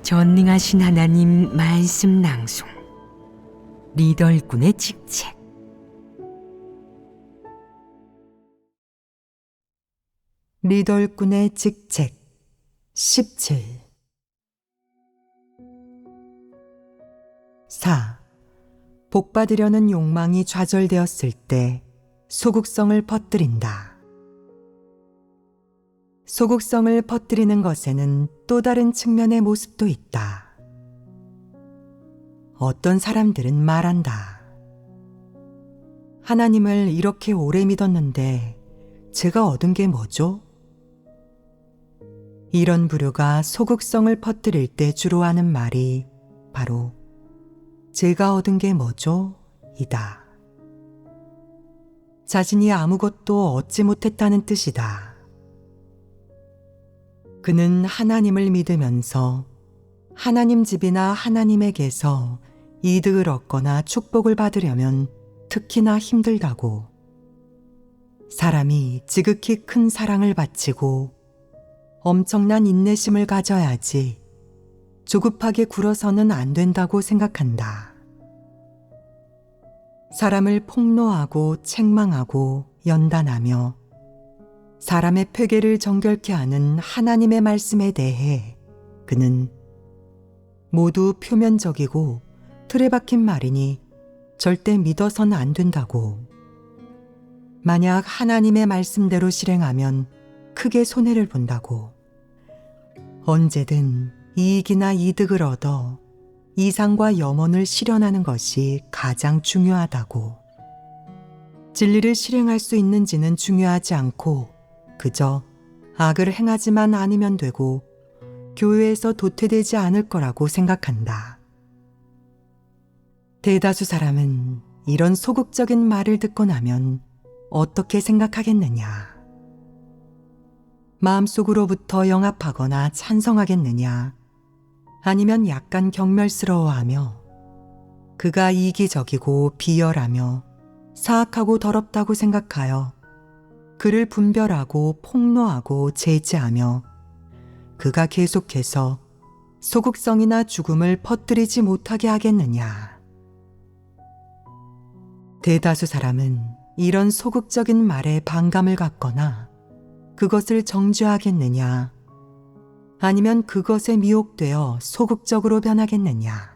전능하신 하나님 말씀 낭송 리더 일꾼의 직책. 리더 일꾼의 직책 17. 4. 복받으려는 욕망이 좌절되었을 때 소극성을 퍼뜨린다. 소극성을 퍼뜨리는 것에는 또 다른 측면의 모습도 있다. 어떤 사람들은 말한다. 하나님을 이렇게 오래 믿었는데 제가 얻은 게 뭐죠? 이런 부류가 소극성을 퍼뜨릴 때 주로 하는 말이 바로 제가 얻은 게 뭐죠? 이다. 자신이 아무것도 얻지 못했다는 뜻이다. 그는 하나님을 믿으면서 하나님 집이나 하나님에게서 이득을 얻거나 축복을 받으려면 특히나 힘들다고. 사람이 지극히 큰 사랑을 바치고 엄청난 인내심을 가져야지 조급하게 굴어서는 안 된다고 생각한다. 사람을 폭로하고 책망하고 연단하며 사람의 폐괴를 정결케 하는 하나님의 말씀에 대해 그는 모두 표면적이고 틀에 박힌 말이니 절대 믿어서는 안 된다고. 만약 하나님의 말씀대로 실행하면 크게 손해를 본다고. 언제든 이익이나 이득을 얻어 이상과 염원을 실현하는 것이 가장 중요하다고. 진리를 실행할 수 있는지는 중요하지 않고 그저 악을 행하지만 않으면 되고 교회에서 도태되지 않을 거라고 생각한다. 대다수 사람은 이런 소극적인 말을 듣고 나면 어떻게 생각하겠느냐? 마음속으로부터 영합하거나 찬성하겠느냐? 아니면 약간 경멸스러워하며 그가 이기적이고 비열하며 사악하고 더럽다고 생각하여 그를 분별하고 폭로하고 제지하며 그가 계속해서 소극성이나 죽음을 퍼뜨리지 못하게 하겠느냐? 대다수 사람은 이런 소극적인 말에 반감을 갖거나 그것을 정죄하겠느냐? 아니면 그것에 미혹되어 소극적으로 변하겠느냐?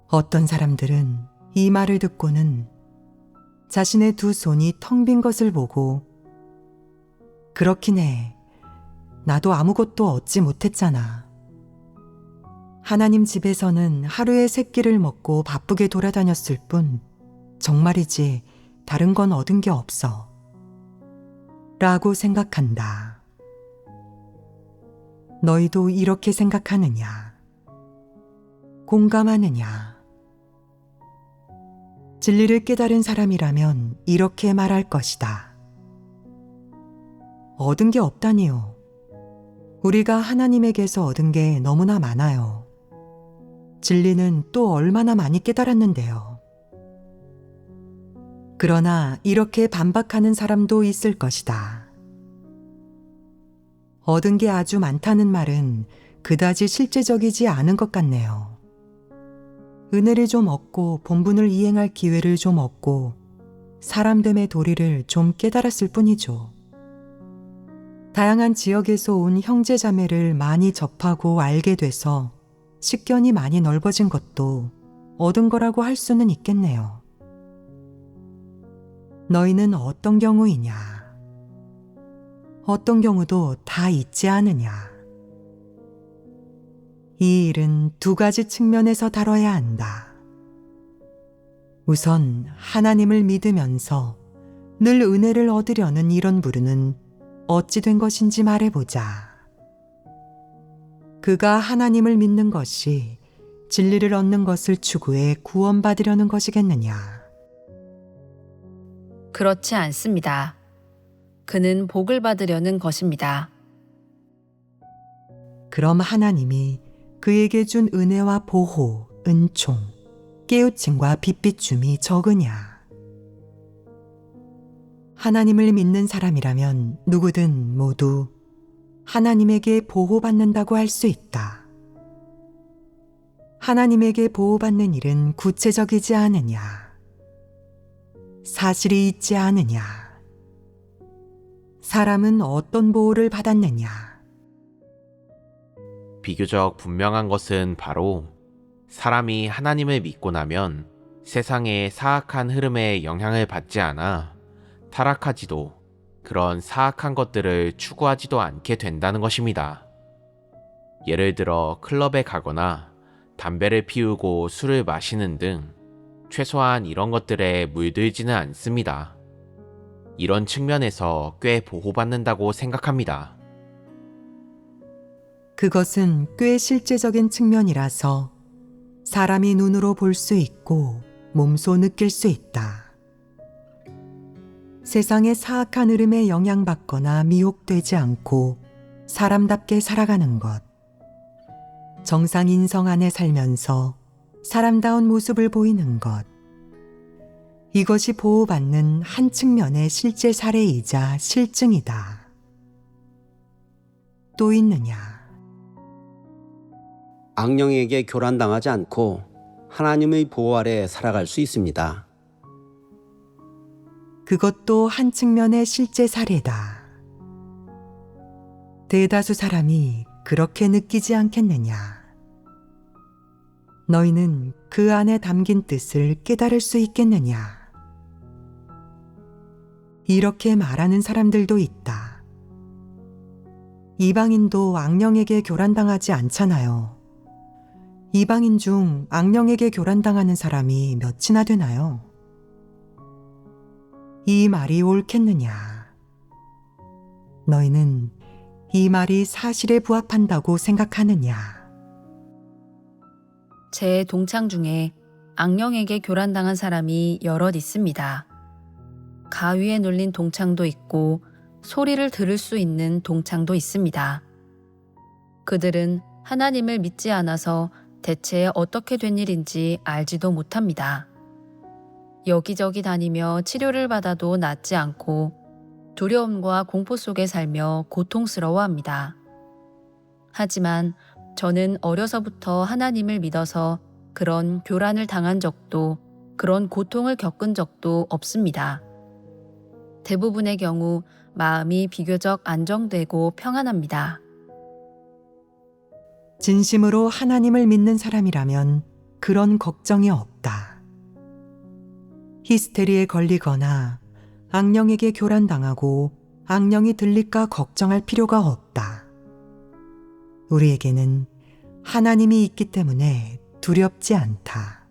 어떤 사람들은 이 말을 듣고는 자신의 두 손이 텅 빈 것을 보고 그렇긴 해. 나도 아무것도 얻지 못했잖아. 하나님 집에서는 하루에 3끼를 먹고 바쁘게 돌아다녔을 뿐 정말이지 다른 건 얻은 게 없어. 라고 생각한다. 너희도 이렇게 생각하느냐? 공감하느냐? 진리를 깨달은 사람이라면 이렇게 말할 것이다. 얻은 게 없다니요. 우리가 하나님에게서 얻은 게 너무나 많아요. 진리는 또 얼마나 많이 깨달았는데요. 그러나 이렇게 반박하는 사람도 있을 것이다. 얻은 게 아주 많다는 말은 그다지 실제적이지 않은 것 같네요. 은혜를 좀 얻고 본분을 이행할 기회를 좀 얻고 사람됨의 도리를 좀 깨달았을 뿐이죠. 다양한 지역에서 온 형제자매를 많이 접하고 알게 돼서 식견이 많이 넓어진 것도 얻은 거라고 할 수는 있겠네요. 너희는 어떤 경우이냐? 어떤 경우도 다 있지 않으냐? 이 일은 2가지 측면에서 다뤄야 한다. 우선 하나님을 믿으면서 늘 은혜를 얻으려는 이런 부류는 어찌 된 것인지 말해보자. 그가 하나님을 믿는 것이 진리를 얻는 것을 추구해 구원받으려는 것이겠느냐? 그렇지 않습니다. 그는 복을 받으려는 것입니다. 그럼 하나님이 그에게 준 은혜와 보호, 은총, 깨우침과 빛비춤이 적으냐? 하나님을 믿는 사람이라면 누구든 모두 하나님에게 보호받는다고 할 수 있다. 하나님에게 보호받는 일은 구체적이지 않으냐? 사실이 있지 않으냐? 사람은 어떤 보호를 받았느냐? 비교적 분명한 것은 바로 사람이 하나님을 믿고 나면 세상의 사악한 흐름에 영향을 받지 않아 타락하지도 그런 사악한 것들을 추구하지도 않게 된다는 것입니다. 예를 들어 클럽에 가거나 담배를 피우고 술을 마시는 등 최소한 이런 것들에 물들지는 않습니다. 이런 측면에서 꽤 보호받는다고 생각합니다. 그것은 꽤 실제적인 측면이라서 사람이 눈으로 볼 수 있고 몸소 느낄 수 있다. 세상의 사악한 흐름에 영향받거나 미혹되지 않고 사람답게 살아가는 것. 정상 인성 안에 살면서 사람다운 모습을 보이는 것. 이것이 보호받는 한 측면의 실제 사례이자 실증이다. 또 있느냐? 악령에게 교란당하지 않고 하나님의 보호 아래 살아갈 수 있습니다. 그것도 한 측면의 실제 사례다. 대다수 사람이 그렇게 느끼지 않겠느냐? 너희는 그 안에 담긴 뜻을 깨달을 수 있겠느냐? 이렇게 말하는 사람들도 있다. 이방인도 악령에게 교란당하지 않잖아요. 이방인 중 악령에게 교란당하는 사람이 몇이나 되나요? 이 말이 옳겠느냐? 너희는 이 말이 사실에 부합한다고 생각하느냐? 제 동창 중에 악령에게 교란당한 사람이 여럿 있습니다. 가위에 눌린 동창도 있고 소리를 들을 수 있는 동창도 있습니다. 그들은 하나님을 믿지 않아서 대체 어떻게 된 일인지 알지도 못합니다. 여기저기 다니며 치료를 받아도 낫지 않고 두려움과 공포 속에 살며 고통스러워합니다. 하지만 저는 어려서부터 하나님을 믿어서 그런 교란을 당한 적도 그런 고통을 겪은 적도 없습니다. 대부분의 경우 마음이 비교적 안정되고 평안합니다. 진심으로 하나님을 믿는 사람이라면 그런 걱정이 없다. 히스테리에 걸리거나 악령에게 교란당하고 악령이 들릴까 걱정할 필요가 없다. 우리에게는 하나님이 있기 때문에 두렵지 않다.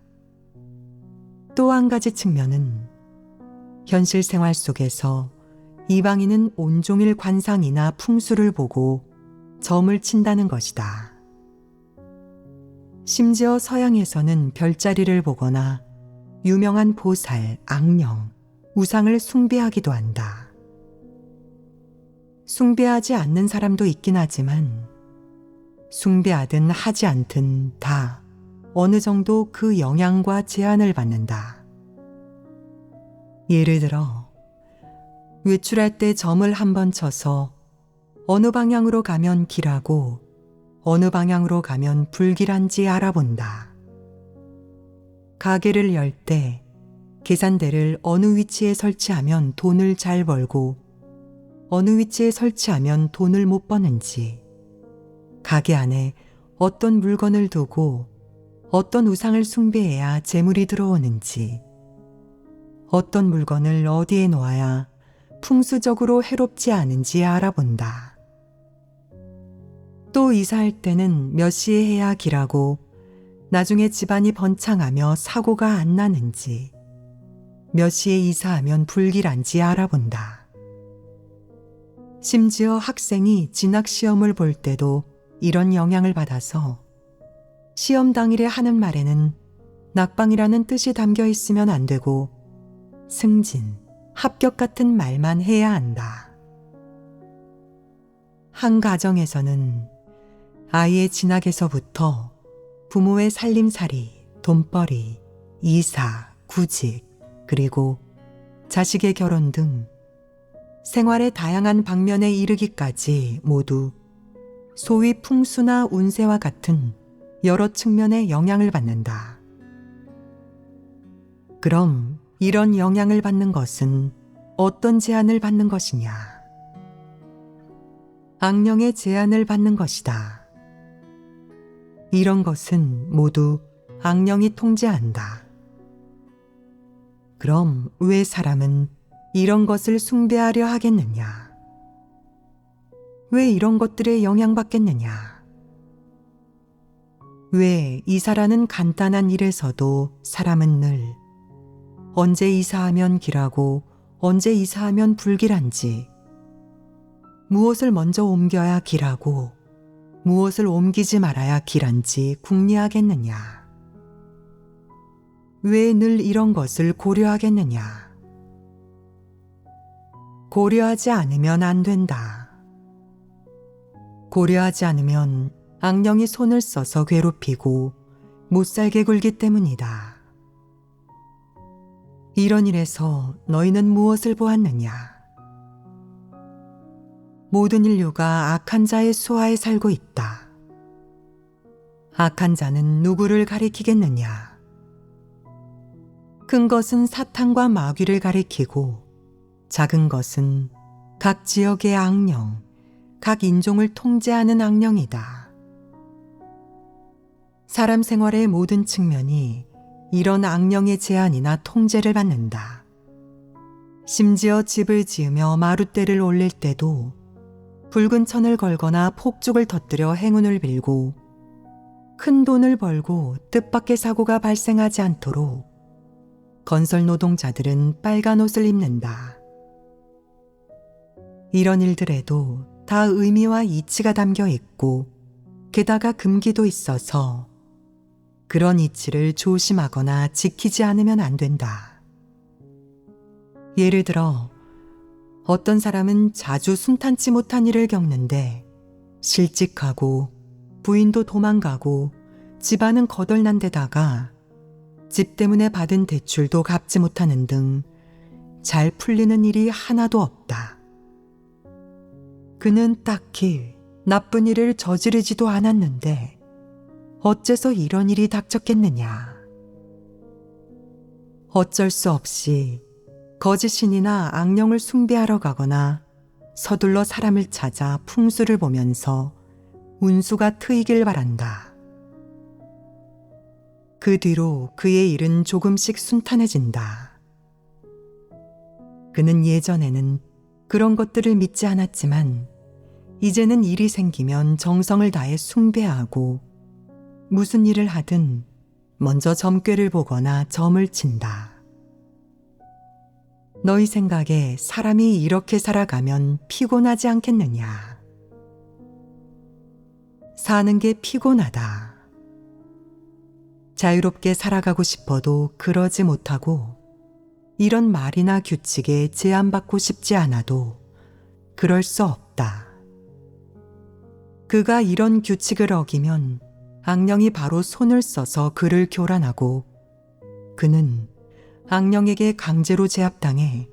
또 한 가지 측면은 현실 생활 속에서 이방인은 온종일 관상이나 풍수를 보고 점을 친다는 것이다. 심지어 서양에서는 별자리를 보거나 유명한 보살, 악령, 우상을 숭배하기도 한다. 숭배하지 않는 사람도 있긴 하지만 숭배하든 하지 않든 다 어느 정도 그 영향과 제한을 받는다. 예를 들어 외출할 때 점을 한번 쳐서 어느 방향으로 가면 길하고 어느 방향으로 가면 불길한지 알아본다. 가게를 열 때 계산대를 어느 위치에 설치하면 돈을 잘 벌고 어느 위치에 설치하면 돈을 못 버는지, 가게 안에 어떤 물건을 두고 어떤 우상을 숭배해야 재물이 들어오는지, 어떤 물건을 어디에 놓아야 풍수적으로 해롭지 않은지 알아본다. 또 이사할 때는 몇 시에 해야 길하고 나중에 집안이 번창하며 사고가 안 나는지, 몇 시에 이사하면 불길한지 알아본다. 심지어 학생이 진학시험을 볼 때도 이런 영향을 받아서 시험 당일에 하는 말에는 낙방이라는 뜻이 담겨 있으면 안 되고 승진, 합격 같은 말만 해야 한다. 한 가정에서는 아이의 진학에서부터 부모의 살림살이, 돈벌이, 이사, 구직, 그리고 자식의 결혼 등 생활의 다양한 방면에 이르기까지 모두 소위 풍수나 운세와 같은 여러 측면의 영향을 받는다. 그럼 이런 영향을 받는 것은 어떤 제한을 받는 것이냐? 악령의 제한을 받는 것이다. 이런 것은 모두 악령이 통제한다. 그럼 왜 사람은 이런 것을 숭배하려 하겠느냐? 왜 이런 것들에 영향받겠느냐? 왜 이사라는 간단한 일에서도 사람은 늘 언제 이사하면 길하고 언제 이사하면 불길한지, 무엇을 먼저 옮겨야 길하고 무엇을 옮기지 말아야 길한지 궁리하겠느냐? 왜 늘 이런 것을 고려하겠느냐? 고려하지 않으면 안 된다. 고려하지 않으면 악령이 손을 써서 괴롭히고 못살게 굴기 때문이다. 이런 일에서 너희는 무엇을 보았느냐? 모든 인류가 악한 자의 수하에 살고 있다. 악한 자는 누구를 가리키겠느냐? 큰 것은 사탄과 마귀를 가리키고 작은 것은 각 지역의 악령, 각 인종을 통제하는 악령이다. 사람 생활의 모든 측면이 이런 악령의 제한이나 통제를 받는다. 심지어 집을 지으며 마룻대를 올릴 때도 붉은 천을 걸거나 폭죽을 터뜨려 행운을 빌고 큰 돈을 벌고 뜻밖의 사고가 발생하지 않도록 건설 노동자들은 빨간 옷을 입는다. 이런 일들에도 다 의미와 이치가 담겨 있고 게다가 금기도 있어서 그런 이치를 조심하거나 지키지 않으면 안 된다. 예를 들어 어떤 사람은 자주 순탄치 못한 일을 겪는데 실직하고 부인도 도망가고 집안은 거덜난 데다가 집 때문에 받은 대출도 갚지 못하는 등 잘 풀리는 일이 하나도 없다. 그는 딱히 나쁜 일을 저지르지도 않았는데 어째서 이런 일이 닥쳤겠느냐? 어쩔 수 없이 거짓신이나 악령을 숭배하러 가거나 서둘러 사람을 찾아 풍수를 보면서 운수가 트이길 바란다. 그 뒤로 그의 일은 조금씩 순탄해진다. 그는 예전에는 그런 것들을 믿지 않았지만 이제는 일이 생기면 정성을 다해 숭배하고 무슨 일을 하든 먼저 점괘를 보거나 점을 친다. 너희 생각에 사람이 이렇게 살아가면 피곤하지 않겠느냐? 사는 게 피곤하다. 자유롭게 살아가고 싶어도 그러지 못하고 이런 말이나 규칙에 제한받고 싶지 않아도 그럴 수 없다. 그가 이런 규칙을 어기면 악령이 바로 손을 써서 그를 교란하고 그는 악령에게 강제로 제압당해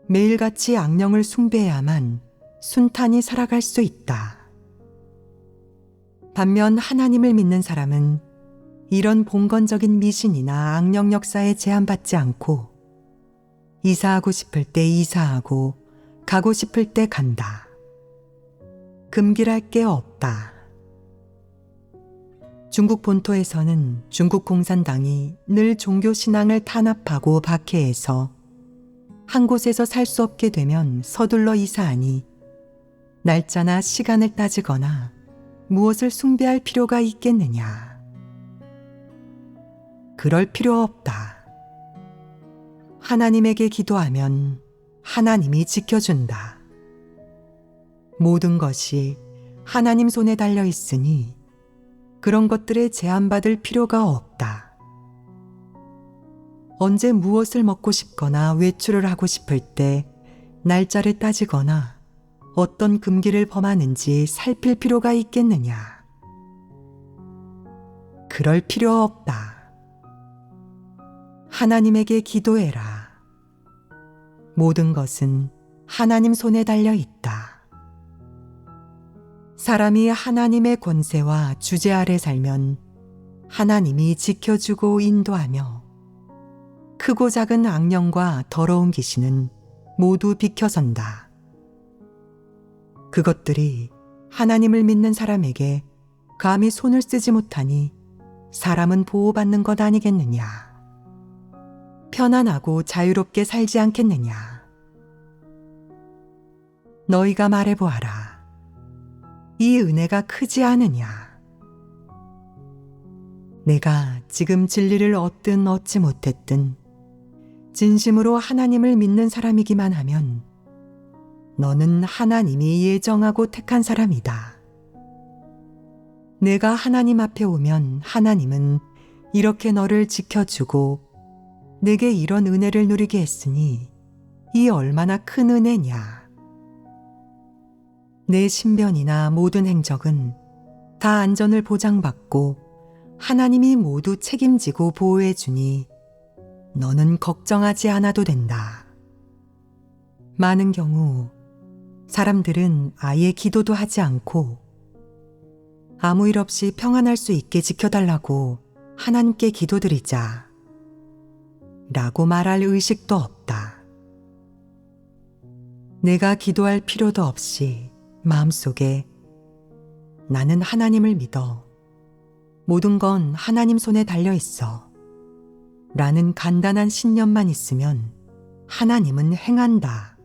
매일같이 악령을 숭배해야만 순탄히 살아갈 수 있다. 반면 하나님을 믿는 사람은 이런 봉건적인 미신이나 악령 역사에 제한받지 않고 이사하고 싶을 때 이사하고 가고 싶을 때 간다. 금기랄 게 없다. 중국 본토에서는 중국 공산당이 늘 종교 신앙을 탄압하고 박해해서 한 곳에서 살 수 없게 되면 서둘러 이사하니 날짜나 시간을 따지거나 무엇을 숭배할 필요가 있겠느냐. 그럴 필요 없다. 하나님에게 기도하면 하나님이 지켜준다. 모든 것이 하나님 손에 달려 있으니 그런 것들에 제한받을 필요가 없다. 언제 무엇을 먹고 싶거나 외출을 하고 싶을 때 날짜를 따지거나 어떤 금기를 범하는지 살필 필요가 있겠느냐. 그럴 필요 없다. 하나님에게 기도해라. 모든 것은 하나님 손에 달려 있다. 사람이 하나님의 권세와 주제 아래 살면 하나님이 지켜주고 인도하며 크고 작은 악령과 더러운 귀신은 모두 비켜선다. 그것들이 하나님을 믿는 사람에게 감히 손을 쓰지 못하니 사람은 보호받는 것 아니겠느냐. 편안하고 자유롭게 살지 않겠느냐. 너희가 말해보아라. 이 은혜가 크지 않으냐. 내가 지금 진리를 얻든 얻지 못했든 진심으로 하나님을 믿는 사람이기만 하면 너는 하나님이 예정하고 택한 사람이다. 내가 하나님 앞에 오면 하나님은 이렇게 너를 지켜주고 내게 이런 은혜를 누리게 했으니 이 얼마나 큰 은혜냐. 내 신변이나 모든 행적은 다 안전을 보장받고 하나님이 모두 책임지고 보호해 주니 너는 걱정하지 않아도 된다. 많은 경우 사람들은 아예 기도도 하지 않고 아무 일 없이 평안할 수 있게 지켜달라고 하나님께 기도드리자 라고 말할 의식도 없다. 내가 기도할 필요도 없이 마음속에 나는 하나님을 믿어. 모든 건 하나님 손에 달려 있어. 라는 간단한 신념만 있으면 하나님은 행한다.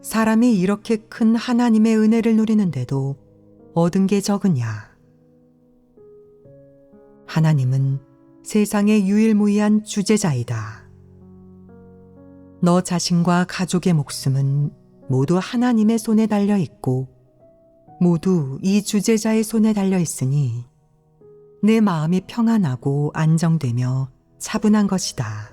사람이 이렇게 큰 하나님의 은혜를 누리는데도 얻은 게 적으냐. 하나님은 세상의 유일무이한 주재자이다. 너 자신과 가족의 목숨은 모두 하나님의 손에 달려 있고 모두 이 주재자의 손에 달려 있으니 내 마음이 평안하고 안정되며 차분한 것이다.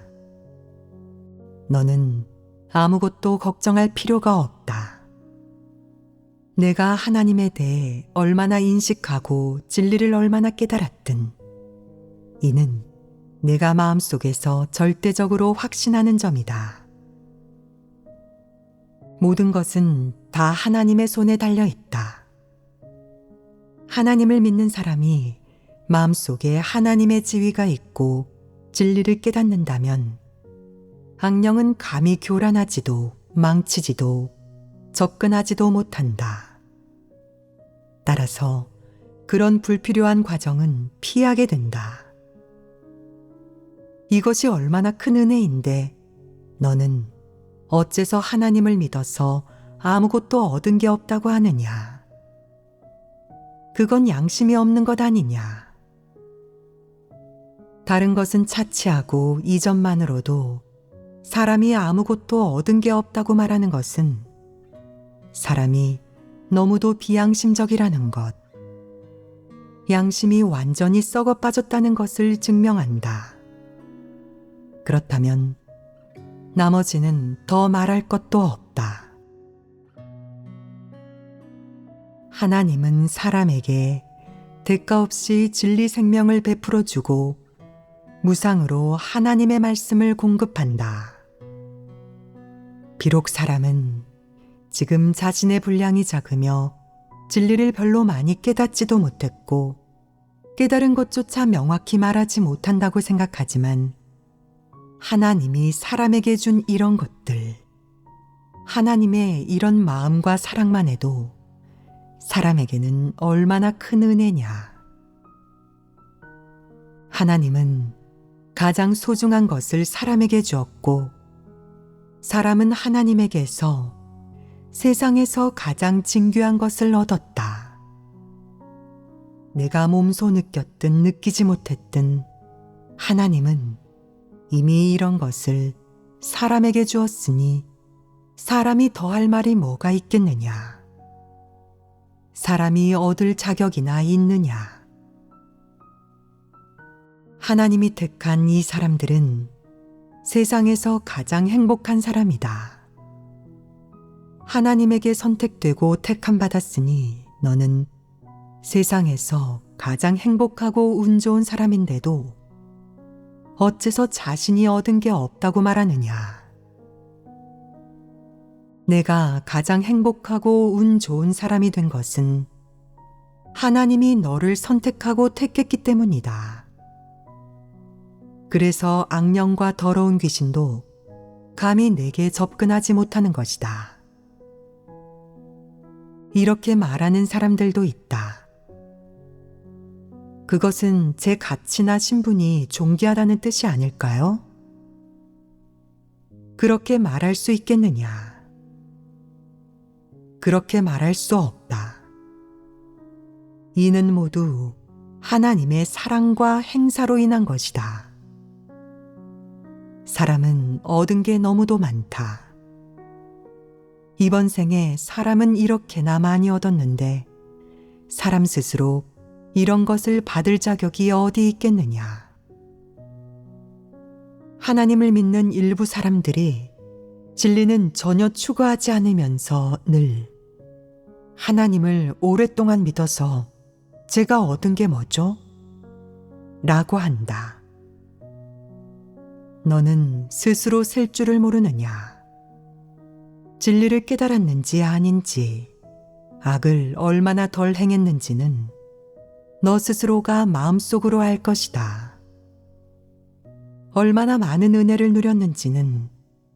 너는 아무것도 걱정할 필요가 없다. 내가 하나님에 대해 얼마나 인식하고 진리를 얼마나 깨달았든 이는 내가 마음속에서 절대적으로 확신하는 점이다. 모든 것은 다 하나님의 손에 달려 있다. 하나님을 믿는 사람이 마음속에 하나님의 지위가 있고 진리를 깨닫는다면 악령은 감히 교란하지도 망치지도 접근하지도 못한다. 따라서 그런 불필요한 과정은 피하게 된다. 이것이 얼마나 큰 은혜인데 너는 어째서 하나님을 믿어서 아무것도 얻은 게 없다고 하느냐. 그건 양심이 없는 것 아니냐. 다른 것은 차치하고 이전만으로도 사람이 아무것도 얻은 게 없다고 말하는 것은 사람이 너무도 비양심적이라는 것, 양심이 완전히 썩어 빠졌다는 것을 증명한다. 그렇다면 나머지는 더 말할 것도 없다. 하나님은 사람에게 대가 없이 진리 생명을 베풀어 주고 무상으로 하나님의 말씀을 공급한다. 비록 사람은 지금 자신의 분량이 작으며 진리를 별로 많이 깨닫지도 못했고 깨달은 것조차 명확히 말하지 못한다고 생각하지만 하나님이 사람에게 준 이런 것들, 하나님의 이런 마음과 사랑만 해도 사람에게는 얼마나 큰 은혜냐. 하나님은 가장 소중한 것을 사람에게 주었고 사람은 하나님에게서 세상에서 가장 진귀한 것을 얻었다. 내가 몸소 느꼈든 느끼지 못했든 하나님은 이미 이런 것을 사람에게 주었으니 사람이 더할 말이 뭐가 있겠느냐. 사람이 얻을 자격이나 있느냐. 하나님이 택한 이 사람들은 세상에서 가장 행복한 사람이다. 하나님에게 선택되고 택함 받았으니 너는 세상에서 가장 행복하고 운 좋은 사람인데도 어째서 자신이 얻은 게 없다고 말하느냐. 내가 가장 행복하고 운 좋은 사람이 된 것은 하나님이 너를 선택하고 택했기 때문이다. 그래서 악령과 더러운 귀신도 감히 내게 접근하지 못하는 것이다. 이렇게 말하는 사람들도 있다. 그것은 제 가치나 신분이 존귀하다는 뜻이 아닐까요? 그렇게 말할 수 있겠느냐? 그렇게 말할 수 없다. 이는 모두 하나님의 사랑과 행사로 인한 것이다. 사람은 얻은 게 너무도 많다. 이번 생에 사람은 이렇게나 많이 얻었는데 사람 스스로 이런 것을 받을 자격이 어디 있겠느냐. 하나님을 믿는 일부 사람들이 진리는 전혀 추구하지 않으면서 늘 하나님을 오랫동안 믿어서 제가 얻은 게 뭐죠? 라고 한다. 너는 스스로 셀 줄을 모르느냐? 진리를 깨달았는지 아닌지, 악을 얼마나 덜 행했는지는 너 스스로가 마음속으로 알 것이다. 얼마나 많은 은혜를 누렸는지는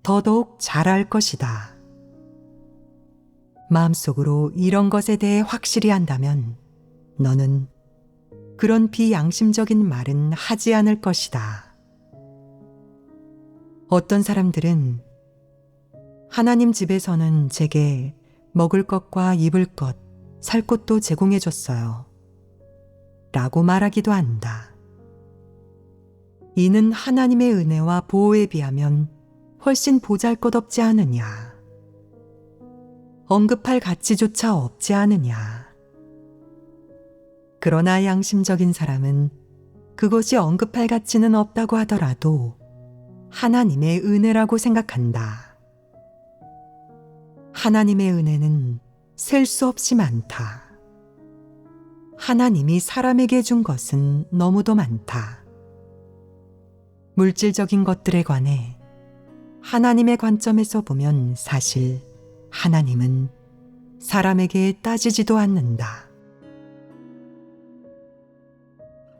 더더욱 잘 알 것이다. 마음속으로 이런 것에 대해 확실히 안다면 너는 그런 비양심적인 말은 하지 않을 것이다. 어떤 사람들은 하나님 집에서는 제게 먹을 것과 입을 것, 살 곳도 제공해 줬어요. 라고 말하기도 한다. 이는 하나님의 은혜와 보호에 비하면 훨씬 보잘것없지 않으냐. 언급할 가치조차 없지 않으냐. 그러나 양심적인 사람은 그것이 언급할 가치는 없다고 하더라도 하나님의 은혜라고 생각한다. 하나님의 은혜는 셀 수 없이 많다. 하나님이 사람에게 준 것은 너무도 많다. 물질적인 것들에 관해 하나님의 관점에서 보면 사실 하나님은 사람에게 따지지도 않는다.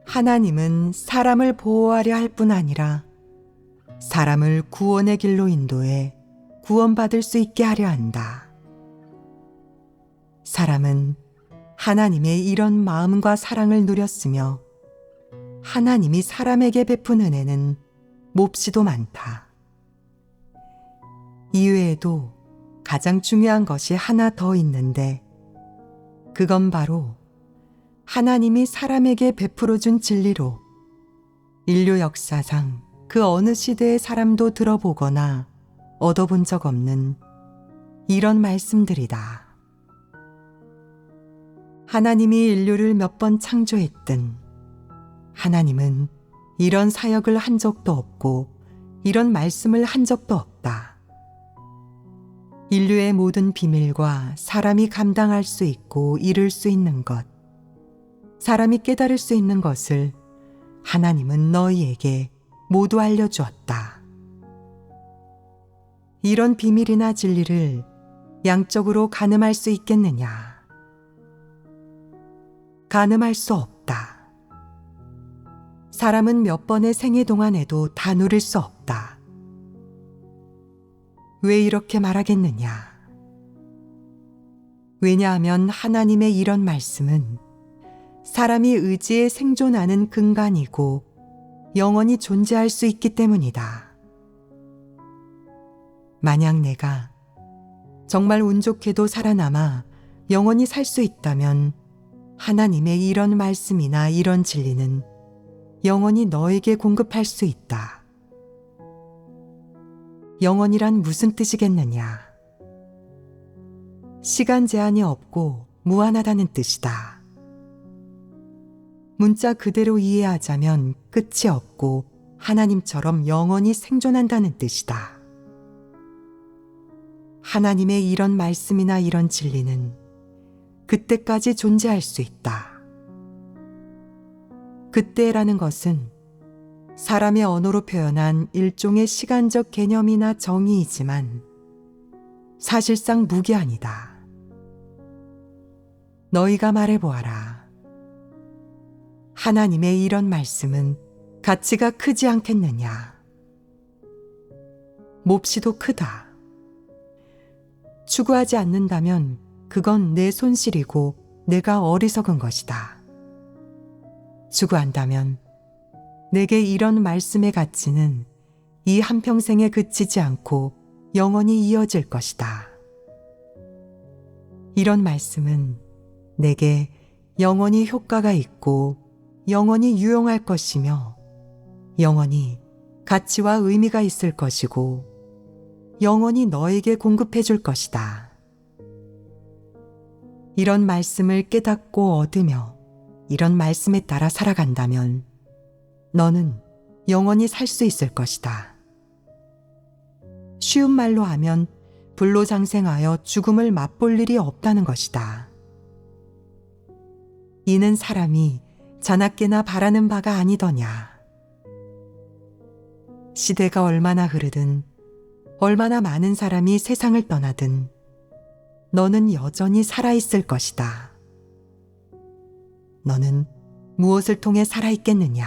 하나님은 사람을 보호하려 할 뿐 아니라 사람을 구원의 길로 인도해 구원받을 수 있게 하려 한다. 사람은 하나님의 이런 마음과 사랑을 누렸으며 하나님이 사람에게 베푼 은혜는 몹시도 많다. 이외에도 가장 중요한 것이 하나 더 있는데 그건 바로 하나님이 사람에게 베풀어 준 진리로 인류 역사상 그 어느 시대의 사람도 들어보거나 얻어본 적 없는 이런 말씀들이다. 하나님이 인류를 몇 번 창조했든 하나님은 이런 사역을 한 적도 없고 이런 말씀을 한 적도 없다. 인류의 모든 비밀과 사람이 감당할 수 있고 이룰 수 있는 것, 사람이 깨달을 수 있는 것을 하나님은 너희에게 모두 알려주었다. 이런 비밀이나 진리를 양적으로 가늠할 수 있겠느냐? 가늠할 수 없다. 사람은 몇 번의 생애 동안에도 다 누릴 수 없다. 왜 이렇게 말하겠느냐? 왜냐하면 하나님의 이런 말씀은 사람이 의지에 생존하는 근간이고 영원히 존재할 수 있기 때문이다. 만약 내가 정말 운 좋게도 살아남아 영원히 살 수 있다면 하나님의 이런 말씀이나 이런 진리는 영원히 너에게 공급할 수 있다. 영원이란 무슨 뜻이겠느냐? 시간 제한이 없고 무한하다는 뜻이다. 문자 그대로 이해하자면 끝이 없고 하나님처럼 영원히 생존한다는 뜻이다. 하나님의 이런 말씀이나 이런 진리는 그때까지 존재할 수 있다. 그때라는 것은 사람의 언어로 표현한 일종의 시간적 개념이나 정의이지만 사실상 무기한이다. 너희가 말해보아라. 하나님의 이런 말씀은 가치가 크지 않겠느냐? 몹시도 크다. 추구하지 않는다면 그건 내 손실이고 내가 어리석은 것이다. 추구한다면 내게 이런 말씀의 가치는 이 한평생에 그치지 않고 영원히 이어질 것이다. 이런 말씀은 내게 영원히 효과가 있고 영원히 유용할 것이며 영원히 가치와 의미가 있을 것이고 영원히 너에게 공급해 줄 것이다. 이런 말씀을 깨닫고 얻으며 이런 말씀에 따라 살아간다면 너는 영원히 살 수 있을 것이다. 쉬운 말로 하면 불로장생하여 죽음을 맛볼 일이 없다는 것이다. 이는 사람이 자나깨나 바라는 바가 아니더냐. 시대가 얼마나 흐르든 얼마나 많은 사람이 세상을 떠나든 너는 여전히 살아있을 것이다. 너는 무엇을 통해 살아있겠느냐?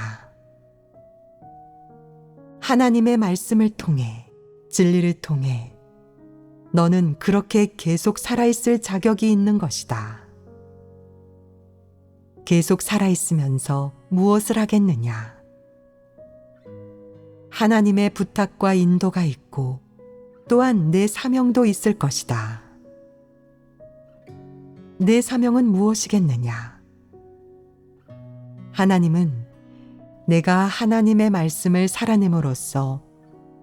하나님의 말씀을 통해, 진리를 통해 너는 그렇게 계속 살아있을 자격이 있는 것이다. 계속 살아있으면서 무엇을 하겠느냐? 하나님의 부탁과 인도가 있고 또한 내 사명도 있을 것이다. 내 사명은 무엇이겠느냐? 하나님은 내가 하나님의 말씀을 살아냄으로써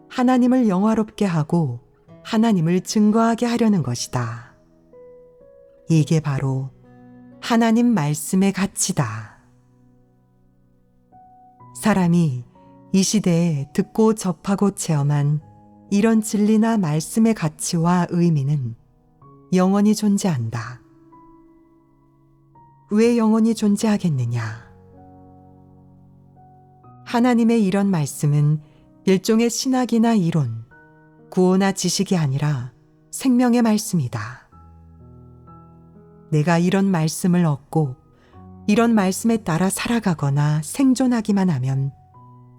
하나님을 영화롭게 하고 하나님을 증거하게 하려는 것이다. 이게 바로 하나님 말씀의 가치다. 사람이 이 시대에 듣고 접하고 체험한 이런 진리나 말씀의 가치와 의미는 영원히 존재한다. 왜 영원히 존재하겠느냐? 하나님의 이런 말씀은 일종의 신학이나 이론, 구호나 지식이 아니라 생명의 말씀이다. 내가 이런 말씀을 얻고 이런 말씀에 따라 살아가거나 생존하기만 하면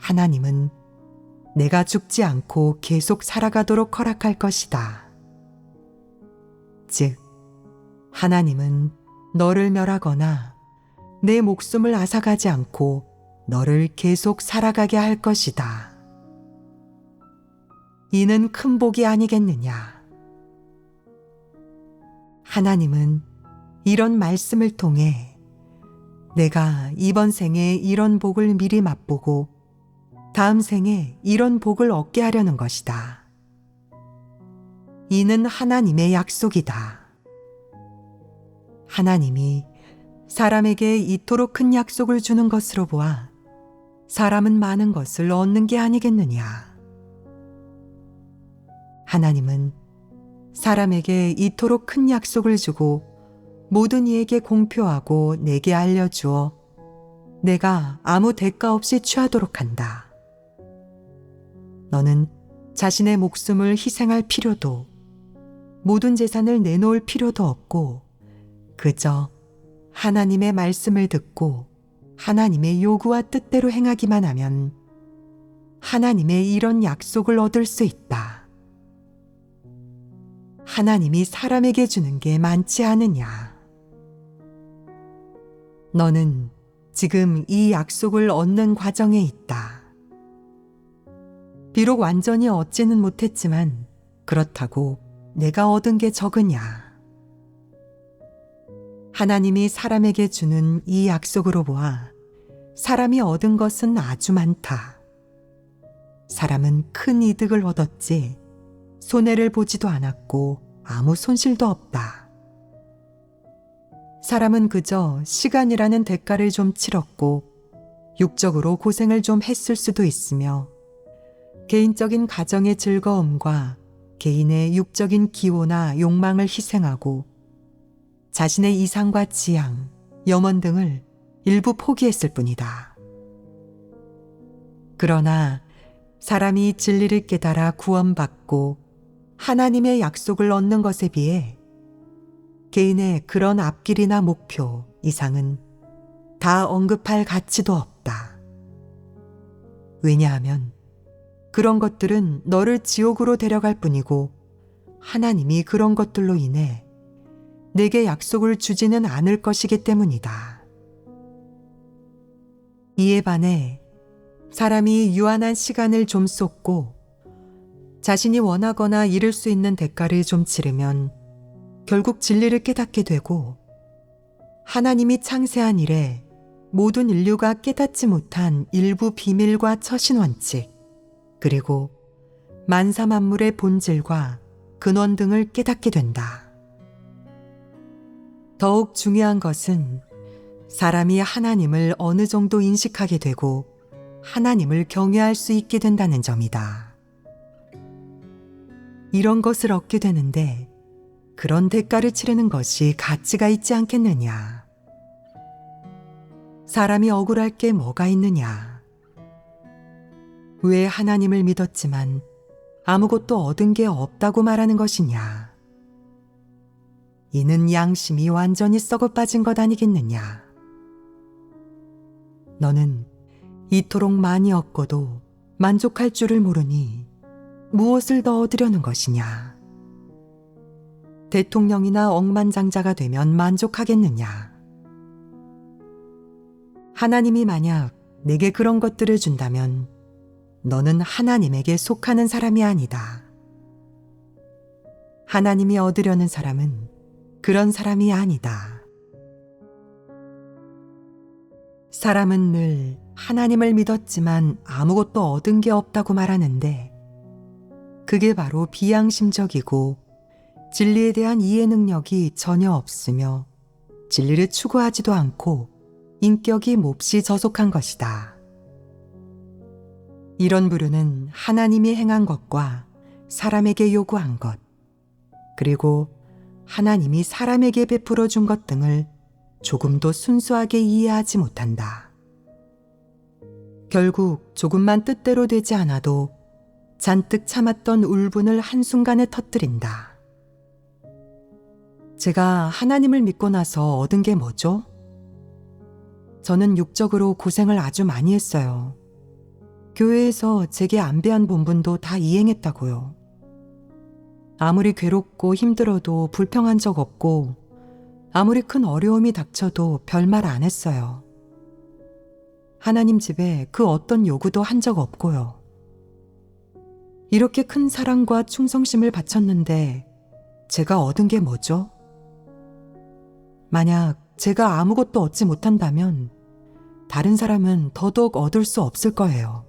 하나님은 내가 죽지 않고 계속 살아가도록 허락할 것이다. 즉, 하나님은 너를 멸하거나 내 목숨을 앗아가지 않고 너를 계속 살아가게 할 것이다. 이는 큰 복이 아니겠느냐? 하나님은 이런 말씀을 통해 내가 이번 생에 이런 복을 미리 맛보고 다음 생에 이런 복을 얻게 하려는 것이다. 이는 하나님의 약속이다. 하나님이 사람에게 이토록 큰 약속을 주는 것으로 보아 사람은 많은 것을 얻는 게 아니겠느냐. 하나님은 사람에게 이토록 큰 약속을 주고 모든 이에게 공표하고 내게 알려주어 내가 아무 대가 없이 취하도록 한다. 너는 자신의 목숨을 희생할 필요도 모든 재산을 내놓을 필요도 없고 그저 하나님의 말씀을 듣고 하나님의 요구와 뜻대로 행하기만 하면 하나님의 이런 약속을 얻을 수 있다. 하나님이 사람에게 주는 게 많지 않으냐. 너는 지금 이 약속을 얻는 과정에 있다. 비록 완전히 얻지는 못했지만 그렇다고 내가 얻은 게 적으냐. 하나님이 사람에게 주는 이 약속으로 보아 사람이 얻은 것은 아주 많다. 사람은 큰 이득을 얻었지 손해를 보지도 않았고 아무 손실도 없다. 사람은 그저 시간이라는 대가를 좀 치렀고 육적으로 고생을 좀 했을 수도 있으며 개인적인 가정의 즐거움과 개인의 육적인 기호나 욕망을 희생하고 자신의 이상과 지향, 염원 등을 일부 포기했을 뿐이다. 그러나 사람이 진리를 깨달아 구원받고 하나님의 약속을 얻는 것에 비해 개인의 그런 앞길이나 목표 이상은 다 언급할 가치도 없다. 왜냐하면 그런 것들은 너를 지옥으로 데려갈 뿐이고 하나님이 그런 것들로 인해 내게 약속을 주지는 않을 것이기 때문이다. 이에 반해 사람이 유한한 시간을 좀 쏟고 자신이 원하거나 이룰 수 있는 대가를 좀 치르면 결국 진리를 깨닫게 되고 하나님이 창세한 이래 모든 인류가 깨닫지 못한 일부 비밀과 처신 원칙, 그리고 만사 만물의 본질과 근원 등을 깨닫게 된다. 더욱 중요한 것은 사람이 하나님을 어느 정도 인식하게 되고 하나님을 경외할 수 있게 된다는 점이다. 이런 것을 얻게 되는데 그런 대가를 치르는 것이 가치가 있지 않겠느냐. 사람이 억울할 게 뭐가 있느냐. 왜 하나님을 믿었지만 아무것도 얻은 게 없다고 말하는 것이냐. 이는 양심이 완전히 썩어 빠진 것 아니겠느냐. 너는 이토록 많이 얻고도 만족할 줄을 모르니 무엇을 더 얻으려는 것이냐. 대통령이나 억만장자가 되면 만족하겠느냐. 하나님이 만약 내게 그런 것들을 준다면 너는 하나님에게 속하는 사람이 아니다. 하나님이 얻으려는 사람은 그런 사람이 아니다. 사람은 늘 하나님을 믿었지만 아무것도 얻은 게 없다고 말하는데 그게 바로 비양심적이고 진리에 대한 이해 능력이 전혀 없으며 진리를 추구하지도 않고 인격이 몹시 저속한 것이다. 이런 부류는 하나님이 행한 것과 사람에게 요구한 것, 그리고 하나님이 사람에게 베풀어 준 것 등을 조금도 순수하게 이해하지 못한다. 결국 조금만 뜻대로 되지 않아도 잔뜩 참았던 울분을 한순간에 터뜨린다. 제가 하나님을 믿고 나서 얻은 게 뭐죠? 저는 육적으로 고생을 아주 많이 했어요. 교회에서 제게 안배한 본분도 다 이행했다고요. 아무리 괴롭고 힘들어도 불평한 적 없고 아무리 큰 어려움이 닥쳐도 별말 안 했어요. 하나님 집에 그 어떤 요구도 한 적 없고요. 이렇게 큰 사랑과 충성심을 바쳤는데 제가 얻은 게 뭐죠? 만약 제가 아무것도 얻지 못한다면 다른 사람은 더더욱 얻을 수 없을 거예요.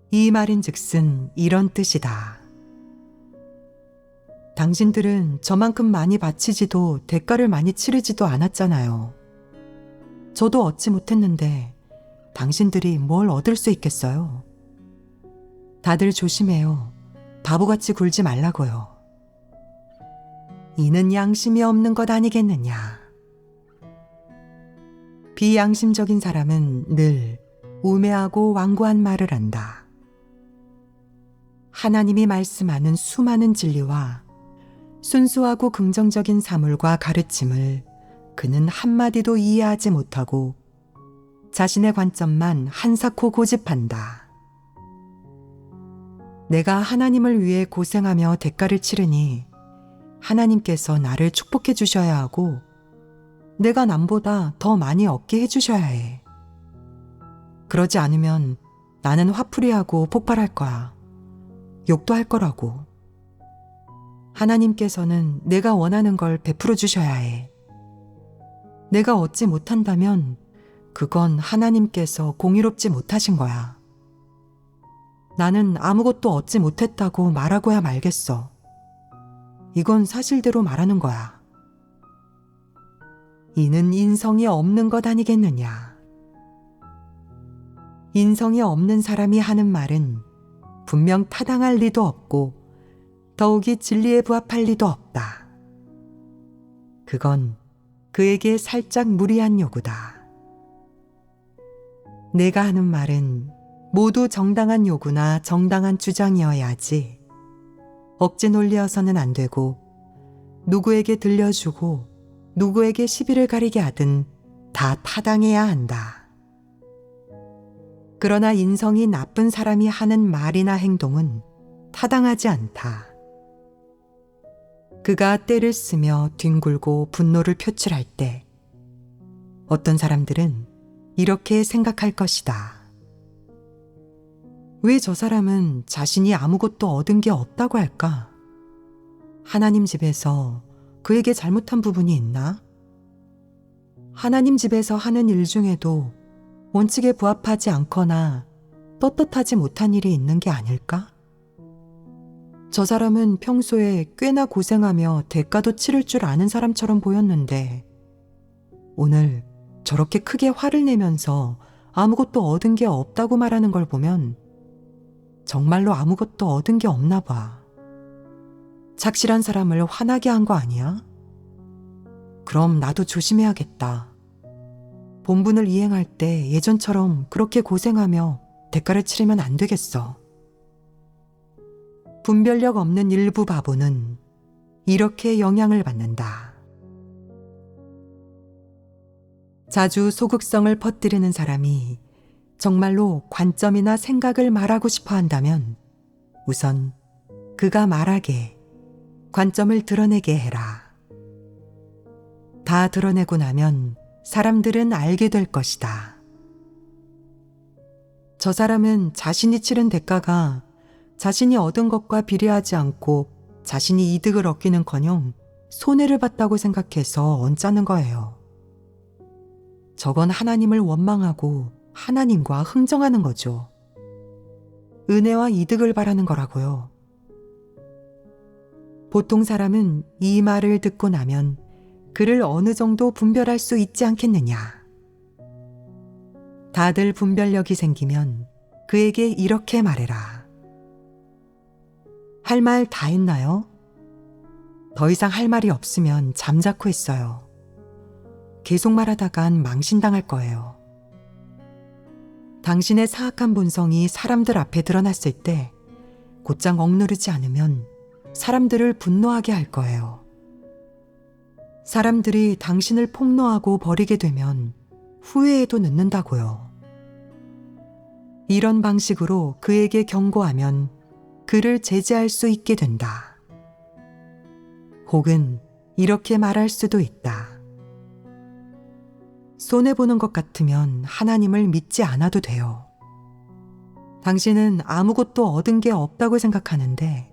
이 말인즉슨 이런 뜻이다. 당신들은 저만큼 많이 바치지도 대가를 많이 치르지도 않았잖아요. 저도 얻지 못했는데 당신들이 뭘 얻을 수 있겠어요? 다들 조심해요. 바보같이 굴지 말라고요. 이는 양심이 없는 것 아니겠느냐. 비양심적인 사람은 늘 우매하고 완고한 말을 한다. 하나님이 말씀하는 수많은 진리와 순수하고 긍정적인 사물과 가르침을 그는 한마디도 이해하지 못하고 자신의 관점만 한사코 고집한다. 내가 하나님을 위해 고생하며 대가를 치르니 하나님께서 나를 축복해 주셔야 하고 내가 남보다 더 많이 얻게 해주셔야 해. 그러지 않으면 나는 화풀이하고 폭발할 거야. 욕도 할 거라고. 하나님께서는 내가 원하는 걸 베풀어 주셔야 해. 내가 얻지 못한다면 그건 하나님께서 공의롭지 못하신 거야. 나는 아무것도 얻지 못했다고 말하고야 말겠어. 이건 사실대로 말하는 거야. 이는 인성이 없는 것 아니겠느냐. 인성이 없는 사람이 하는 말은 분명 타당할 리도 없고 더욱이 진리에 부합할 리도 없다. 그건 그에게 살짝 무리한 요구다. 내가 하는 말은 모두 정당한 요구나 정당한 주장이어야지 억지 논리여서는 안 되고 누구에게 들려주고 누구에게 시비를 가리게 하든 다 타당해야 한다. 그러나 인성이 나쁜 사람이 하는 말이나 행동은 타당하지 않다. 그가 때를 쓰며 뒹굴고 분노를 표출할 때 어떤 사람들은 이렇게 생각할 것이다. 왜 저 사람은 자신이 아무것도 얻은 게 없다고 할까? 하나님 집에서 그에게 잘못한 부분이 있나? 하나님 집에서 하는 일 중에도 원칙에 부합하지 않거나 떳떳하지 못한 일이 있는 게 아닐까? 저 사람은 평소에 꽤나 고생하며 대가도 치를 줄 아는 사람처럼 보였는데 오늘 저렇게 크게 화를 내면서 아무것도 얻은 게 없다고 말하는 걸 보면 정말로 아무것도 얻은 게 없나 봐. 착실한 사람을 화나게 한 거 아니야? 그럼 나도 조심해야겠다. 본분을 이행할 때 예전처럼 그렇게 고생하며 대가를 치르면 안 되겠어. 분별력 없는 일부 바보는 이렇게 영향을 받는다. 자주 소극성을 퍼뜨리는 사람이 정말로 관점이나 생각을 말하고 싶어 한다면 우선 그가 말하게 관점을 드러내게 해라. 다 드러내고 나면 사람들은 알게 될 것이다. 저 사람은 자신이 치른 대가가 자신이 얻은 것과 비례하지 않고 자신이 이득을 얻기는커녕 손해를 봤다고 생각해서 언짢은 거예요. 저건 하나님을 원망하고 하나님과 흥정하는 거죠. 은혜와 이득을 바라는 거라고요. 보통 사람은 이 말을 듣고 나면 그를 어느 정도 분별할 수 있지 않겠느냐. 다들 분별력이 생기면 그에게 이렇게 말해라. 할 말 다 했나요? 더 이상 할 말이 없으면 잠자코 했어요. 계속 말하다간 망신당할 거예요. 당신의 사악한 본성이 사람들 앞에 드러났을 때 곧장 억누르지 않으면 사람들을 분노하게 할 거예요. 사람들이 당신을 폭로하고 버리게 되면 후회에도 늦는다고요. 이런 방식으로 그에게 경고하면 그를 제재할 수 있게 된다. 혹은 이렇게 말할 수도 있다. 손해보는 것 같으면 하나님을 믿지 않아도 돼요. 당신은 아무것도 얻은 게 없다고 생각하는데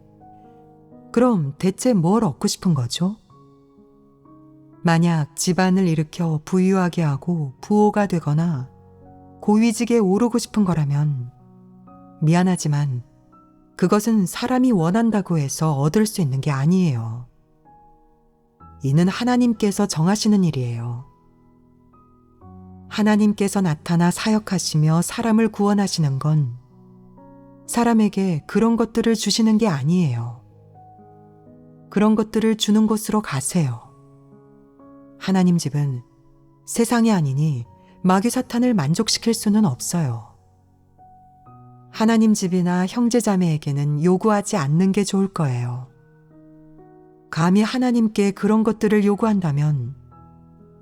그럼 대체 뭘 얻고 싶은 거죠? 만약 집안을 일으켜 부유하게 하고 부호가 되거나 고위직에 오르고 싶은 거라면 미안하지만 그것은 사람이 원한다고 해서 얻을 수 있는 게 아니에요. 이는 하나님께서 정하시는 일이에요. 하나님께서 나타나 사역하시며 사람을 구원하시는 건 사람에게 그런 것들을 주시는 게 아니에요. 그런 것들을 주는 곳으로 가세요. 하나님 집은 세상이 아니니 마귀 사탄을 만족시킬 수는 없어요. 하나님 집이나 형제자매에게는 요구하지 않는 게 좋을 거예요. 감히 하나님께 그런 것들을 요구한다면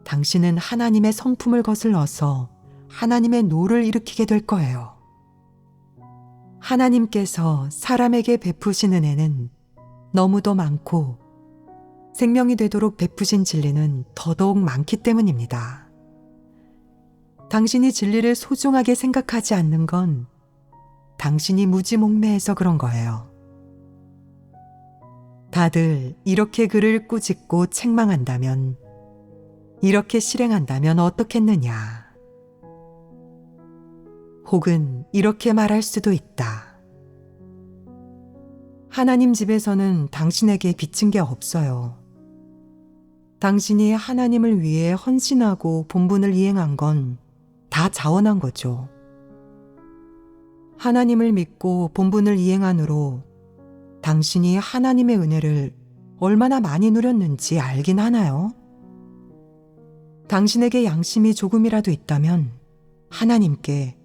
당신은 하나님의 성품을 거슬러서 하나님의 노를 일으키게 될 거예요. 하나님께서 사람에게 베푸신 은혜는 너무도 많고 생명이 되도록 베푸신 진리는 더더욱 많기 때문입니다. 당신이 진리를 소중하게 생각하지 않는 건 당신이 무지몽매해서 그런 거예요. 다들 이렇게 글을 꾸짖고 책망한다면, 이렇게 실행한다면 어떻겠느냐. 혹은 이렇게 말할 수도 있다. 하나님 집에서는 당신에게 빚진 게 없어요. 당신이 하나님을 위해 헌신하고 본분을 이행한 건 다 자원한 거죠. 하나님을 믿고 본분을 이행한으로 당신이 하나님의 은혜를 얼마나 많이 누렸는지 알긴 하나요? 당신에게 양심이 조금이라도 있다면 하나님께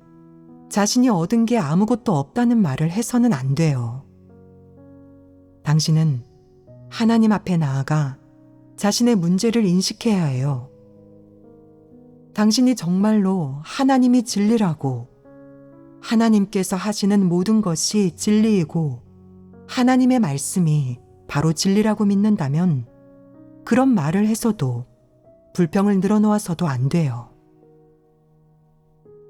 자신이 얻은 게 아무것도 없다는 말을 해서는 안 돼요. 당신은 하나님 앞에 나아가 자신의 문제를 인식해야 해요. 당신이 정말로 하나님이 진리라고, 하나님께서 하시는 모든 것이 진리이고 하나님의 말씀이 바로 진리라고 믿는다면 그런 말을 해서도 불평을 늘어놓아서도 안 돼요.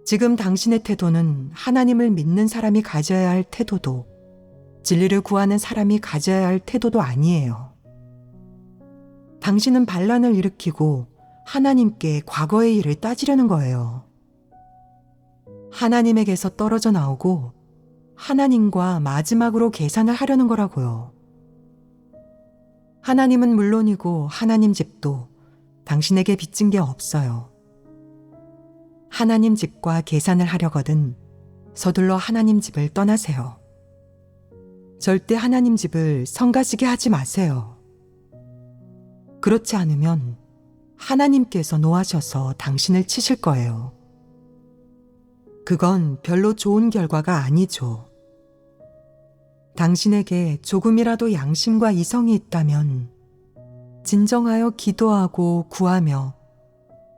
지금 당신의 태도는 하나님을 믿는 사람이 가져야 할 태도도, 진리를 구하는 사람이 가져야 할 태도도 아니에요. 당신은 반란을 일으키고 하나님께 과거의 일을 따지려는 거예요. 하나님에게서 떨어져 나오고 하나님과 마지막으로 계산을 하려는 거라고요. 하나님은 물론이고 하나님 집도 당신에게 빚진 게 없어요. 하나님 집과 계산을 하려거든 서둘러 하나님 집을 떠나세요. 절대 하나님 집을 성가시게 하지 마세요. 그렇지 않으면 하나님께서 노하셔서 당신을 치실 거예요. 그건 별로 좋은 결과가 아니죠. 당신에게 조금이라도 양심과 이성이 있다면 진정하여 기도하고 구하며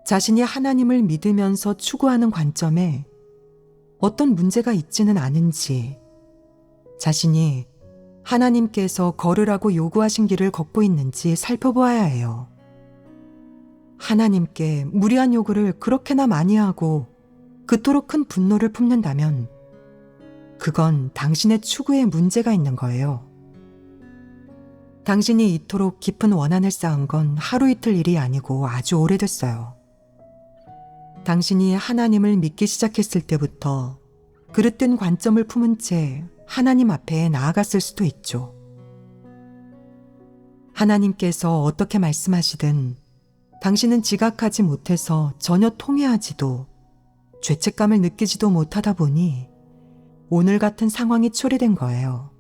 자신이 하나님을 믿으면서 추구하는 관점에 어떤 문제가 있지는 않은지, 자신이 하나님께서 걸으라고 요구하신 길을 걷고 있는지 살펴보아야 해요. 하나님께 무리한 요구를 그렇게나 많이 하고 그토록 큰 분노를 품는다면 그건 당신의 추구에 문제가 있는 거예요. 당신이 이토록 깊은 원한을 쌓은 건 하루 이틀 일이 아니고 아주 오래됐어요. 당신이 하나님을 믿기 시작했을 때부터 그릇된 관점을 품은 채 하나님 앞에 나아갔을 수도 있죠. 하나님께서 어떻게 말씀하시든 당신은 지각하지 못해서 전혀 통회하지도 죄책감을 느끼지도 못하다 보니 오늘 같은 상황이 초래된 거예요.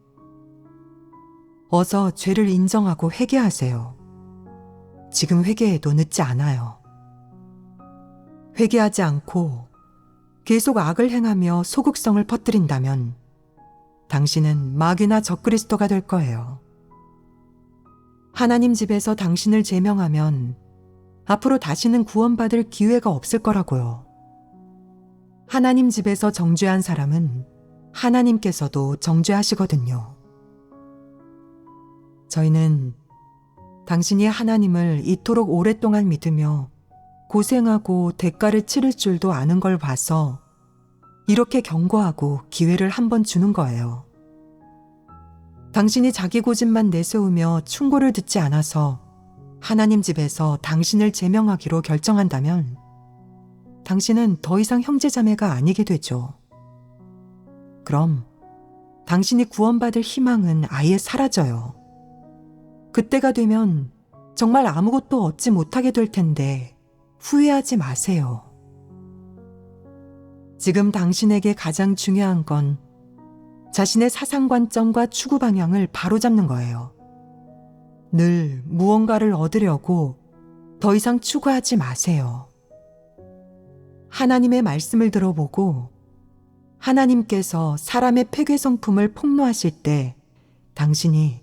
어서 죄를 인정하고 회개하세요. 지금 회개해도 늦지 않아요. 회개하지 않고 계속 악을 행하며 소극성을 퍼뜨린다면 당신은 마귀나 적그리스도가 될 거예요. 하나님 집에서 당신을 제명하면 앞으로 다시는 구원받을 기회가 없을 거라고요. 하나님 집에서 정죄한 사람은 하나님께서도 정죄하시거든요. 저희는 당신이 하나님을 이토록 오랫동안 믿으며 고생하고 대가를 치를 줄도 아는 걸 봐서 이렇게 경고하고 기회를 한 번 주는 거예요. 당신이 자기 고집만 내세우며 충고를 듣지 않아서 하나님 집에서 당신을 제명하기로 결정한다면 당신은 더 이상 형제자매가 아니게 되죠. 그럼 당신이 구원받을 희망은 아예 사라져요. 그때가 되면 정말 아무것도 얻지 못하게 될 텐데 후회하지 마세요. 지금 당신에게 가장 중요한 건 자신의 사상관점과 추구 방향을 바로잡는 거예요. 늘 무언가를 얻으려고 더 이상 추구하지 마세요. 하나님의 말씀을 들어보고 하나님께서 사람의 폐괴성품을 폭로하실 때 당신이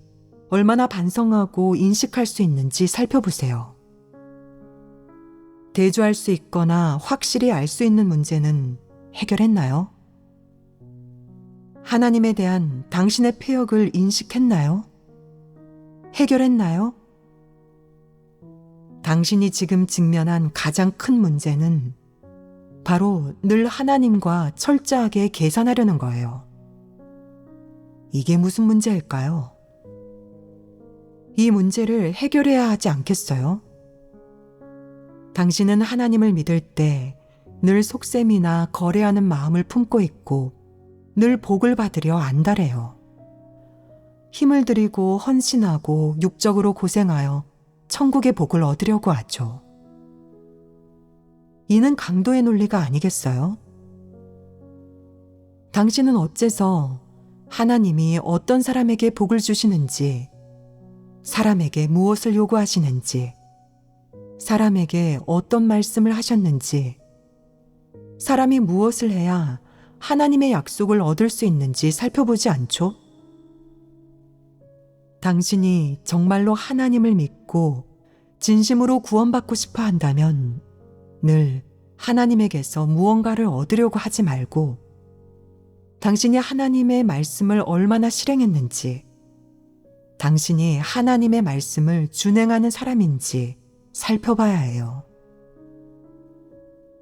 얼마나 반성하고 인식할 수 있는지 살펴보세요. 대조할 수 있거나 확실히 알 수 있는 문제는 해결했나요? 하나님에 대한 당신의 폐역을 인식했나요? 해결했나요? 당신이 지금 직면한 가장 큰 문제는 바로 늘 하나님과 철저하게 계산하려는 거예요. 이게 무슨 문제일까요? 이 문제를 해결해야 하지 않겠어요? 당신은 하나님을 믿을 때 늘 속셈이나 거래하는 마음을 품고 있고 늘 복을 받으려 안달해요. 힘을 들이고 헌신하고 육적으로 고생하여 천국의 복을 얻으려고 하죠. 이는 강도의 논리가 아니겠어요? 당신은 어째서 하나님이 어떤 사람에게 복을 주시는지, 사람에게 무엇을 요구하시는지, 사람에게 어떤 말씀을 하셨는지, 사람이 무엇을 해야 하나님의 약속을 얻을 수 있는지 살펴보지 않죠? 당신이 정말로 하나님을 믿고 진심으로 구원받고 싶어 한다면 늘 하나님에게서 무언가를 얻으려고 하지 말고 당신이 하나님의 말씀을 얼마나 실행했는지, 당신이 하나님의 말씀을 준행하는 사람인지 살펴봐야 해요.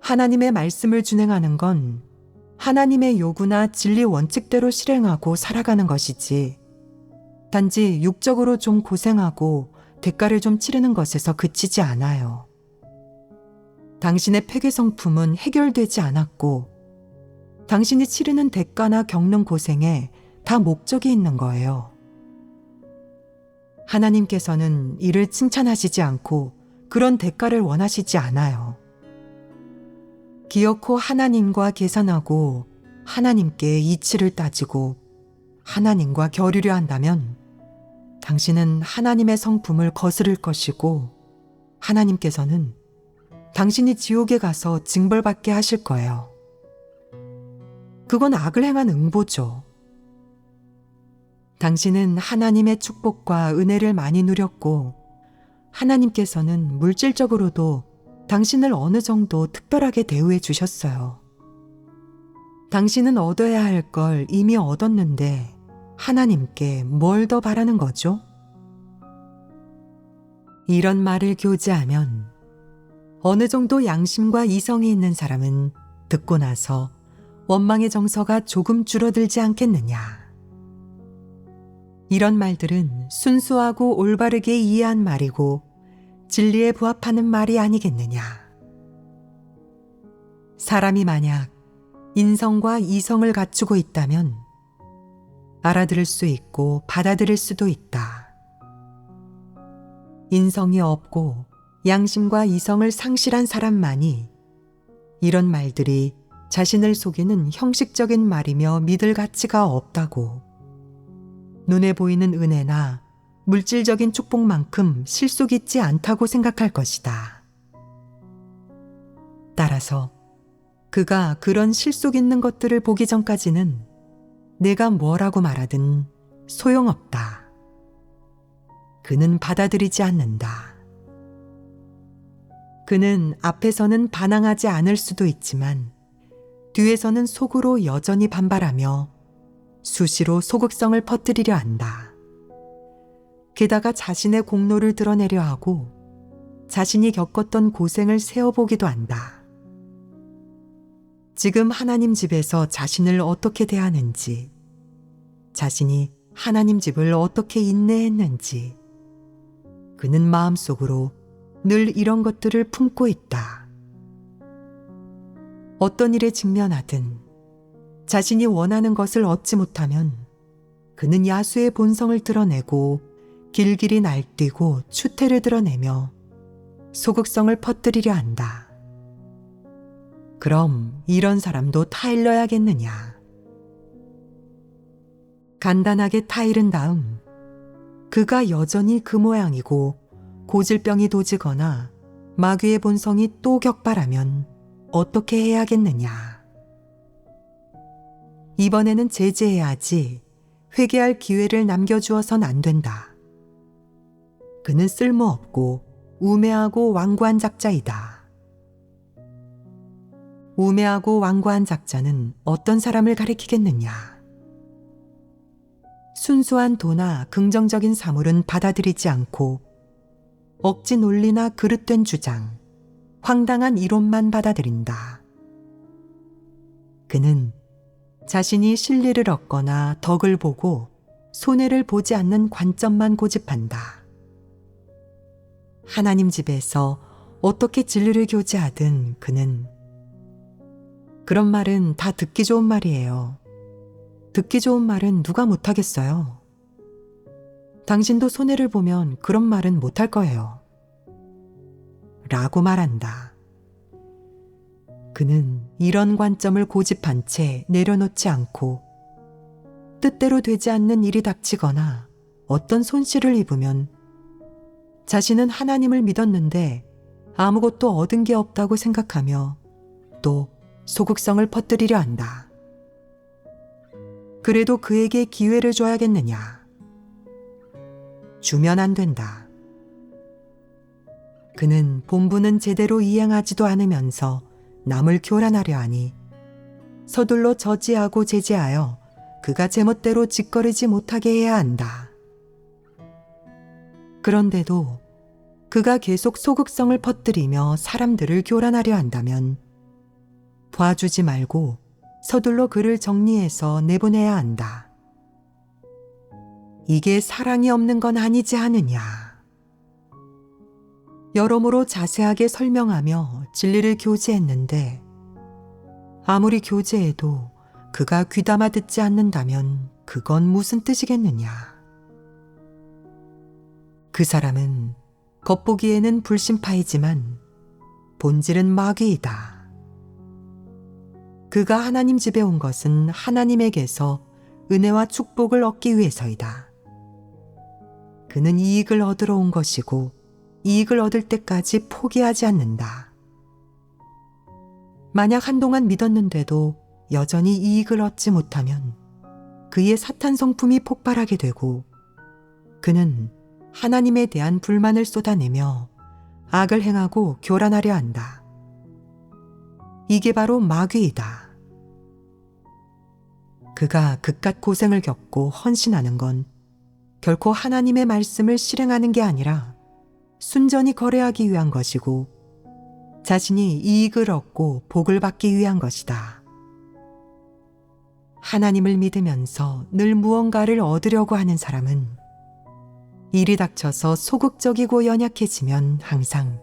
하나님의 말씀을 준행하는 건 하나님의 요구나 진리 원칙대로 실행하고 살아가는 것이지, 단지 육적으로 좀 고생하고 대가를 좀 치르는 것에서 그치지 않아요. 당신의 폐괴 성품은 해결되지 않았고 당신이 치르는 대가나 겪는 고생에 다 목적이 있는 거예요. 하나님께서는 이를 칭찬하시지 않고 그런 대가를 원하시지 않아요. 기어코 하나님과 계산하고 하나님께 이치를 따지고 하나님과 겨루려 한다면 당신은 하나님의 성품을 거스를 것이고 하나님께서는 당신이 지옥에 가서 징벌받게 하실 거예요. 그건 악을 행한 응보죠. 당신은 하나님의 축복과 은혜를 많이 누렸고 하나님께서는 물질적으로도 당신을 어느 정도 특별하게 대우해 주셨어요. 당신은 얻어야 할 걸 이미 얻었는데 하나님께 뭘 더 바라는 거죠? 이런 말을 교제하면 어느 정도 양심과 이성이 있는 사람은 듣고 나서 원망의 정서가 조금 줄어들지 않겠느냐. 이런 말들은 순수하고 올바르게 이해한 말이고 진리에 부합하는 말이 아니겠느냐. 사람이 만약 인성과 이성을 갖추고 있다면 알아들을 수 있고 받아들일 수도 있다. 인성이 없고 양심과 이성을 상실한 사람만이 이런 말들이 자신을 속이는 형식적인 말이며 믿을 가치가 없다고, 눈에 보이는 은혜나 물질적인 축복만큼 실속 있지 않다고 생각할 것이다. 따라서 그가 그런 실속 있는 것들을 보기 전까지는 내가 뭐라고 말하든 소용없다. 그는 받아들이지 않는다. 그는 앞에서는 반항하지 않을 수도 있지만 뒤에서는 속으로 여전히 반발하며 수시로 소극성을 퍼뜨리려 한다. 게다가 자신의 공로를 드러내려 하고 자신이 겪었던 고생을 세어보기도 한다. 지금 하나님 집에서 자신을 어떻게 대하는지, 자신이 하나님 집을 어떻게 인내했는지, 그는 마음속으로 늘 이런 것들을 품고 있다. 어떤 일에 직면하든 자신이 원하는 것을 얻지 못하면 그는 야수의 본성을 드러내고 길길이 날뛰고 추태를 드러내며 소극성을 퍼뜨리려 한다. 그럼 이런 사람도 타일러야겠느냐. 간단하게 타이른 다음 그가 여전히 그 모양이고 고질병이 도지거나 마귀의 본성이 또 격발하면 어떻게 해야겠느냐. 이번에는 제재해야지 회개할 기회를 남겨주어선 안 된다. 그는 쓸모없고 우매하고 완고한 작자이다. 우매하고 완고한 작자는 어떤 사람을 가리키겠느냐. 순수한 도나 긍정적인 사물은 받아들이지 않고 억지 논리나 그릇된 주장, 황당한 이론만 받아들인다. 그는 자신이 진리를 얻거나 덕을 보고 손해를 보지 않는 관점만 고집한다. 하나님 집에서 어떻게 진리를 교제하든 그는 그런 말은 다 듣기 좋은 말이에요. 듣기 좋은 말은 누가 못하겠어요. 당신도 손해를 보면 그런 말은 못할 거예요. 라고 말한다. 그는 이런 관점을 고집한 채 내려놓지 않고 뜻대로 되지 않는 일이 닥치거나 어떤 손실을 입으면 자신은 하나님을 믿었는데 아무것도 얻은 게 없다고 생각하며 또 소극성을 퍼뜨리려 한다. 그래도 그에게 기회를 줘야겠느냐. 주면 안 된다. 그는 본분은 제대로 이행하지도 않으면서 남을 교란하려 하니 서둘러 저지하고 제재하여 그가 제멋대로 짓거리지 못하게 해야 한다. 그런데도 그가 계속 소극성을 퍼뜨리며 사람들을 교란하려 한다면 봐주지 말고 서둘러 그를 정리해서 내보내야 한다. 이게 사랑이 없는 건 아니지 않느냐. 여러모로 자세하게 설명하며 진리를 교제했는데 아무리 교제해도 그가 귀담아 듣지 않는다면 그건 무슨 뜻이겠느냐. 그 사람은 겉보기에는 불신파이지만 본질은 마귀이다. 그가 하나님 집에 온 것은 하나님에게서 은혜와 축복을 얻기 위해서이다. 그는 이익을 얻으러 온 것이고 이익을 얻을 때까지 포기하지 않는다. 만약 한동안 믿었는데도 여전히 이익을 얻지 못하면 그의 사탄 성품이 폭발하게 되고 그는 하나님에 대한 불만을 쏟아내며 악을 행하고 교란하려 한다. 이게 바로 마귀이다. 그가 그깟 고생을 겪고 헌신하는 건 결코 하나님의 말씀을 실행하는 게 아니라 순전히 거래하기 위한 것이고 자신이 이익을 얻고 복을 받기 위한 것이다. 하나님을 믿으면서 늘 무언가를 얻으려고 하는 사람은 일이 닥쳐서 소극적이고 연약해지면 항상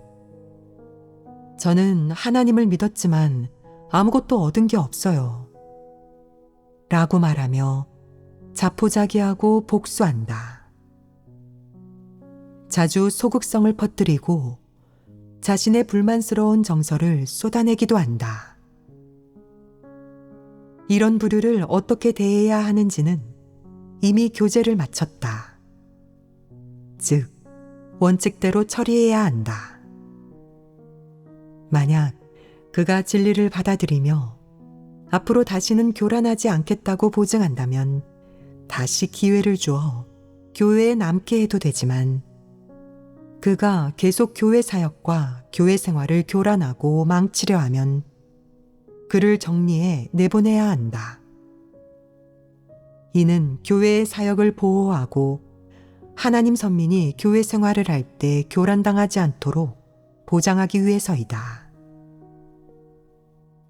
저는 하나님을 믿었지만 아무것도 얻은 게 없어요 라고 말하며 자포자기하고 복수한다. 자주 소극성을 퍼뜨리고 자신의 불만스러운 정서를 쏟아내기도 한다. 이런 부류를 어떻게 대해야 하는지는 이미 교제를 마쳤다. 즉, 원칙대로 처리해야 한다. 만약 그가 진리를 받아들이며 앞으로 다시는 교란하지 않겠다고 보증한다면 다시 기회를 주어 교회에 남게 해도 되지만 그가 계속 교회 사역과 교회 생활을 교란하고 망치려 하면 그를 정리해 내보내야 한다. 이는 교회의 사역을 보호하고 하나님 선민이 교회 생활을 할 때 교란당하지 않도록 보장하기 위해서이다.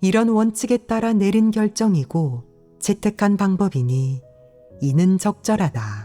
이런 원칙에 따라 내린 결정이고 채택한 방법이니 이는 적절하다.